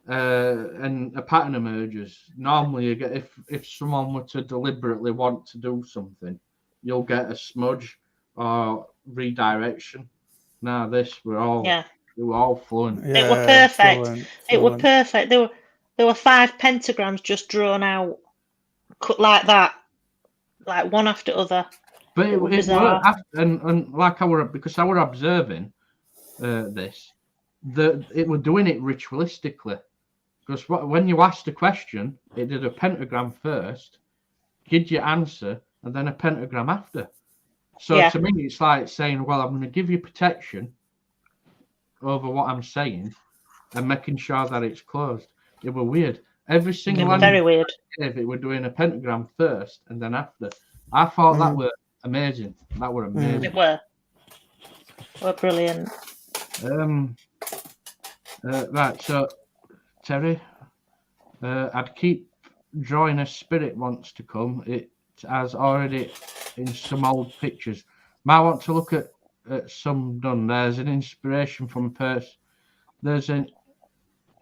and a pattern emerges, normally you get if someone were to deliberately want to do something, you'll get a smudge or redirection. Now we're all flowing.
It were perfect. It were perfect. There were 5 pentagrams just drawn out, cut like that, like one after other.
But it worked, and like I were observing this, it were doing it ritualistically. Because when you asked a question, it did a pentagram first, give you answer, and then a pentagram after. So to me, it's like saying, well, I'm going to give you protection, over what I'm saying and making sure that it's closed. It were weird. Every single
Very weird.
it were doing a pentagram first and then after. I thought that were amazing. That were amazing.
It were brilliant.
Right, so Terry, I'd keep drawing a spirit wants to come. It has already in some old pictures. Might want to look at some done. There's an inspiration from a person. There's an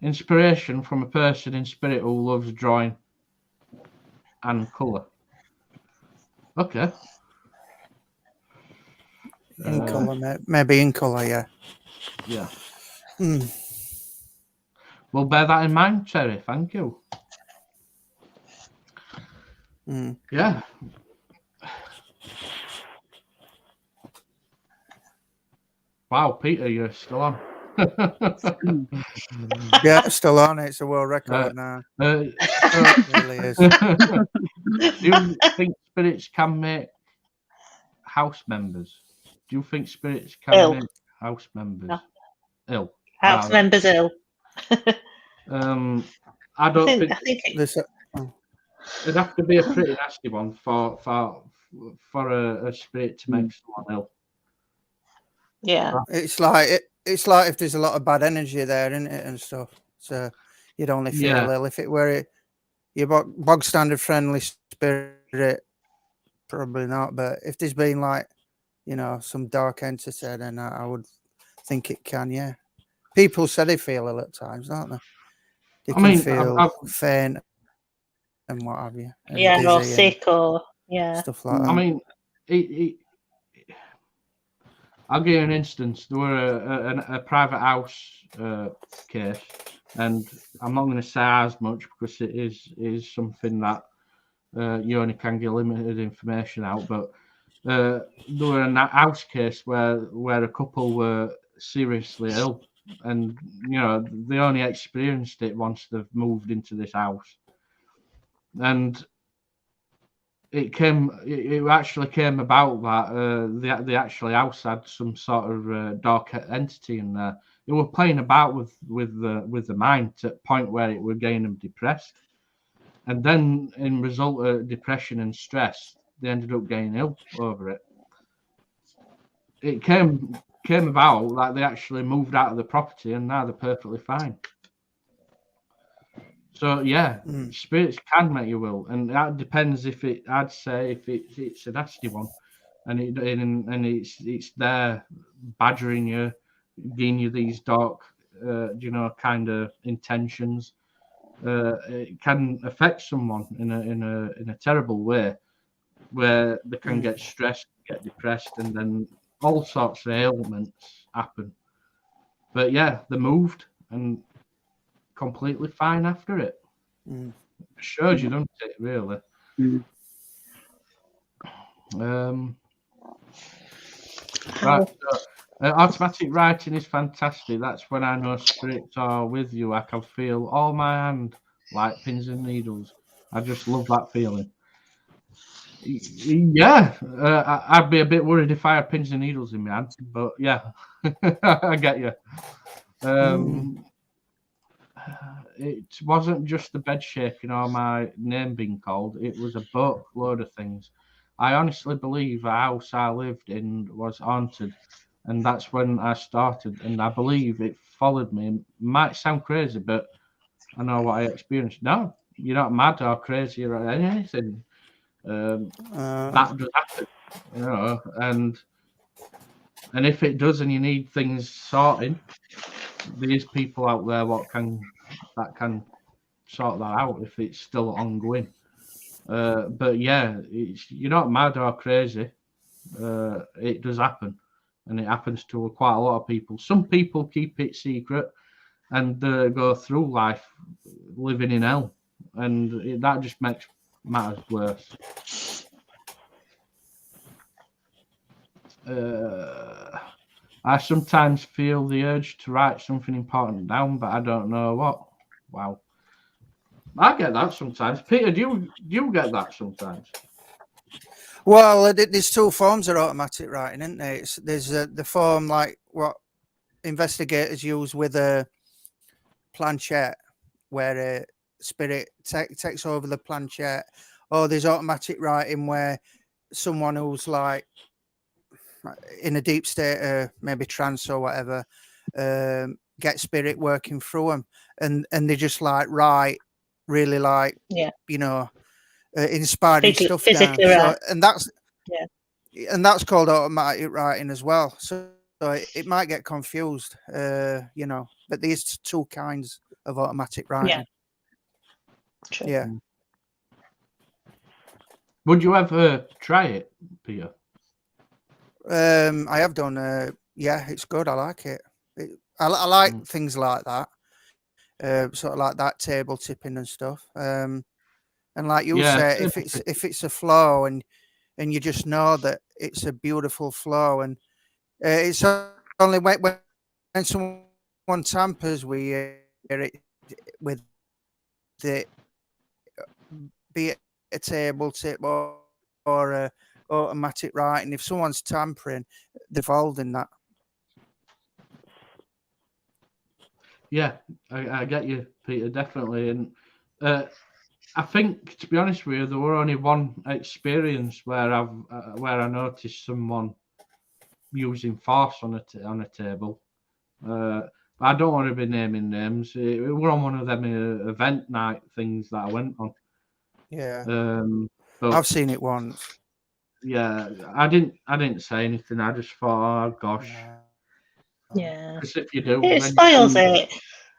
inspiration from a person in spirit who loves drawing and colour. Okay.
In colour, maybe in colour, yeah.
Yeah. We'll bear that in mind, Terry. Thank you. Yeah. Wow, Peter, you're still on.
Yeah, still on. It's a world record now. It really is.
Do you think spirits can make house members? Do you think spirits can make house members ill?
House members ill.
I don't think
It'd
have to be a pretty nasty one for a spirit to make someone ill.
Yeah.
It's like if there's a lot of bad energy there, isn't it, and stuff. So you'd only feel ill if it were your bog standard friendly spirit. Probably not. But if there's been like, some dark entity, then I would think it can. Yeah. People say they feel ill at times, don't they? They can feel faint and what have you.
Yeah, or sick or
stuff like that.
I mean, I'll give you an instance. There were a private house case, and I'm not going to say as much because it is something that you only can get limited information out. But there were a house case where a couple were seriously ill, and they only experienced it once they've moved into this house, and it actually came about that the actual house had some sort of dark entity in there. They were playing about with the mind to the point where it would getting them depressed, and then in result of depression and stress, they ended up getting ill over it. It came about that they actually moved out of the property and now they're perfectly fine. So yeah, spirits can make you ill, and that depends if it's a nasty one, and it's there badgering you, giving you these dark, kind of intentions. It can affect someone in a terrible way, where they can get stressed, get depressed, and then all sorts of ailments happen. But yeah, they moved and completely fine after it. It shows you, don't it, really? Right, so, automatic writing is fantastic. That's when I know spirits are with you. I can feel all my hand like pins and needles. I just love that feeling. Yeah, I'd be a bit worried if I had pins and needles in my hand, but yeah, I get you. It wasn't just the bed shaking or my name being called. It was a boatload of things. I honestly believe the house I lived in was haunted, and that's when I started. And I believe it followed me. It might sound crazy, but I know what I experienced. No, you're not mad or crazy or anything. That does happen, and if it does, and you need things sorting, there's people out there that can sort that out if it's still ongoing. But yeah, you're not mad or crazy. It does happen, and it happens to quite a lot of people. Some people keep it secret and go through life living in hell, and that just makes matters worse. I sometimes feel the urge to write something important down, but I don't know what. Wow. I get that sometimes. Peter, do you get that sometimes?
Well, there's two forms of automatic writing, isn't there? There's the form like what investigators use with a planchette, where a spirit takes over the planchette, or there's automatic writing where someone who's like in a deep state of maybe trance or whatever get spirit working through them, and they just like write really like inspiring stuff down. So, and that's called automatic writing as well. So it might get confused, but there's two kinds of automatic writing.
True.
Yeah.
Would you ever try it, Peter?
I have done. Yeah, it's good. I like it. I like things like that. Sort of like that table tipping and stuff. And like you say, if it's a flow and you just know that it's a beautiful flow, and it's only when someone tampers with it, be it a table tip or a automatic writing. If someone's tampering, they're involved in that.
Yeah, I get you, Peter, definitely. And I think, to be honest with you, there were only one experience where I noticed someone using force on a table. I don't want to be naming names. It were on one of them event night things that I went on.
Yeah.
But,
I've seen it once.
Yeah, I didn't say anything. I just thought, oh gosh.
Yeah.
Because if you do,
it spoils it.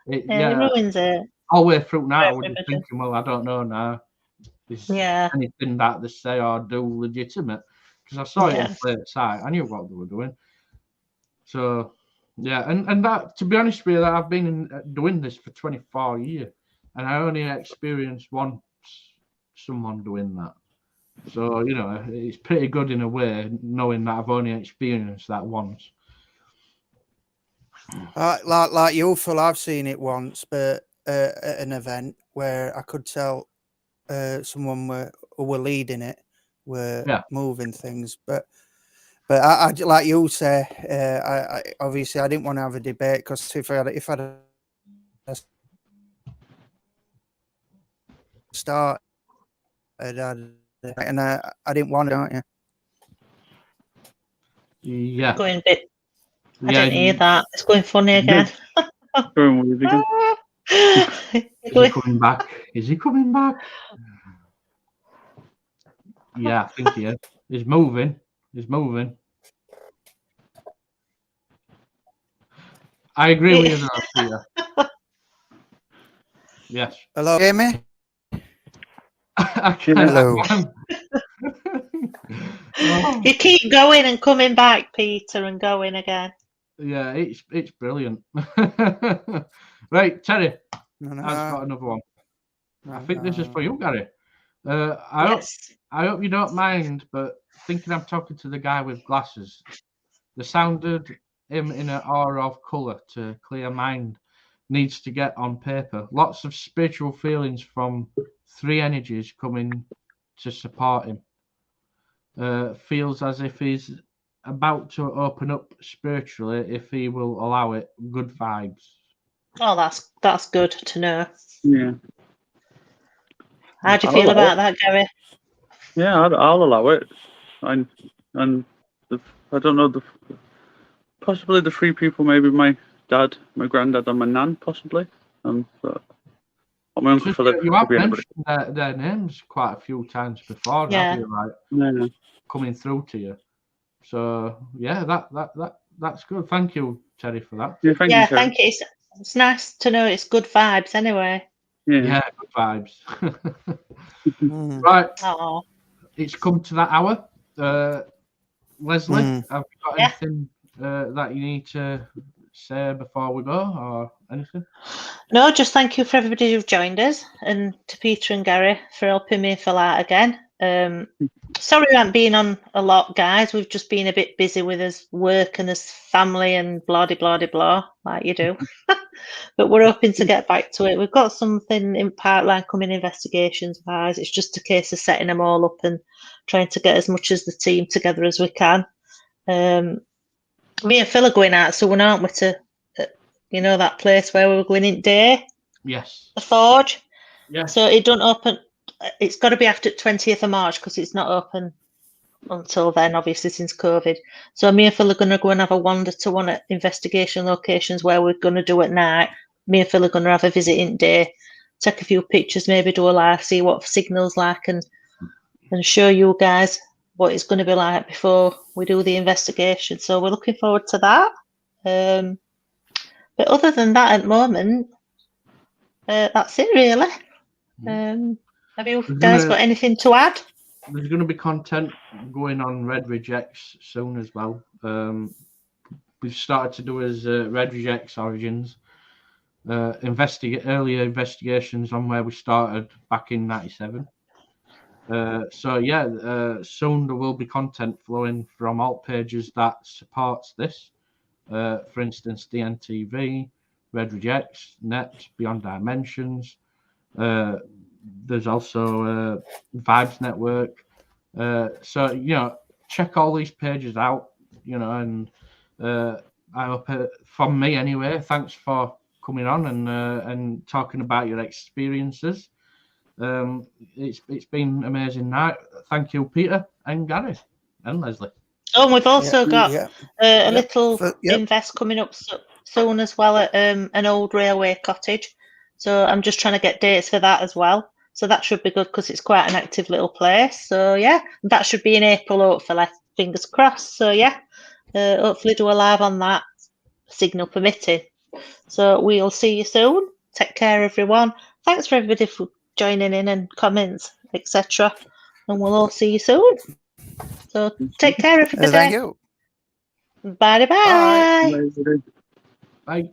It
ruins it.
All the way through now, I would be thinking, well, I don't know now. Is
Yeah.
anything that they say or do legitimate? Because I saw it in plain sight. I knew what they were doing. So, yeah, and that, to be honest with you, I've been doing this for 24 years, and I only experienced once someone doing that. So, you know, it's pretty good in a way, knowing that I've only experienced that once.
Like you, Phil, I've seen it once, but at an event where I could tell someone who were leading it were moving things, but I like you say, I obviously I didn't want to have a debate, because if I'd started, and I didn't want it, don't you?
Yeah.
Going a bit. I didn't hear that. It's going funny again.
Going weird again.
Is he coming back? Is he coming back? Yeah, I think he is. He's moving. He's moving. I agree with you there, Peter. Yes.
Hello, Jamie.
I can.
Hello.
You keep going and coming back, Peter, and going again.
Yeah, it's brilliant. Right, Terry. I've got another one. I think this is for you, Gary. I hope you don't mind, but thinking I'm talking to the guy with glasses, the sounded him in an aura of colour to clear mind needs to get on paper. Lots of spiritual feelings from three energies coming to support him. Feels as if he's about to open up spiritually if he will allow it. Good vibes.
Oh, that's good to know.
Yeah.
How do you feel about that, Gary?
Yeah, I'll allow it. I don't know, possibly the three people, maybe my dad, my granddad, and my nan, possibly. But my uncle Philip.
You have mentioned their names quite a few times before, have you? Like coming through to you. So yeah, that's good. Thank you, Terry, for that.
Yeah, thank you, Terry.
Thank you. It's nice to know it's good vibes anyway.
Yeah, good vibes. Right.
Aww.
It's come to that hour. Leslie, have you got anything that you need to say before we go, or anything?
No, just thank you for everybody who've joined us, and to Peter and Gary for helping me fill out again. Sorry we haven't been on a lot, guys. We've just been a bit busy with us work and us family and blah de blah de blah, like you do. But we're hoping to get back to it. We've got something in pipeline coming investigations wise. It's just a case of setting them all up and trying to get as much as the team together as we can. Me and Phil are going out soon, aren't we, to You know that place where we were going in day,
Yes.
the Forge.
Yes.
So it don't open. It's got to be after 20th of March because it's not open until then, obviously, since COVID. So me and Phil are going to go and have a wander to one of investigation locations where we're going to do at night. Me and Phil are going to have a visiting day, take a few pictures, maybe do a live, see what signal's like, and show you guys what it's going to be like before we do the investigation. So we're looking forward to that. But other than that, at the moment, that's it really. Have you guys got anything to add?
There's going to be content going on Red Rejects soon as well. We've started to do as Red Rejects Origins, earlier investigations on where we started back in '97. So yeah, soon there will be content flowing from alt pages that supports this. For instance, DNTV, Red Rejects, Net, Beyond Dimensions. There's also Vibes Network. So check all these pages out. And I hope, from me anyway, thanks for coming on and talking about your experiences. It's been an amazing night. Thank you, Peter and Gary and Leslie.
Oh, and we've also got a little invest coming up soon as well at an old railway cottage. So I'm just trying to get dates for that as well. So that should be good because it's quite an active little place. So yeah, that should be in April, hopefully. Fingers crossed. So yeah, hopefully do a live on that, signal permitting. So we'll see you soon. Take care, everyone. Thanks for everybody for joining in and comments, etc. And we'll all see you soon. So take care, everybody.
Thank you.
Bye-bye.
Bye.
Bye.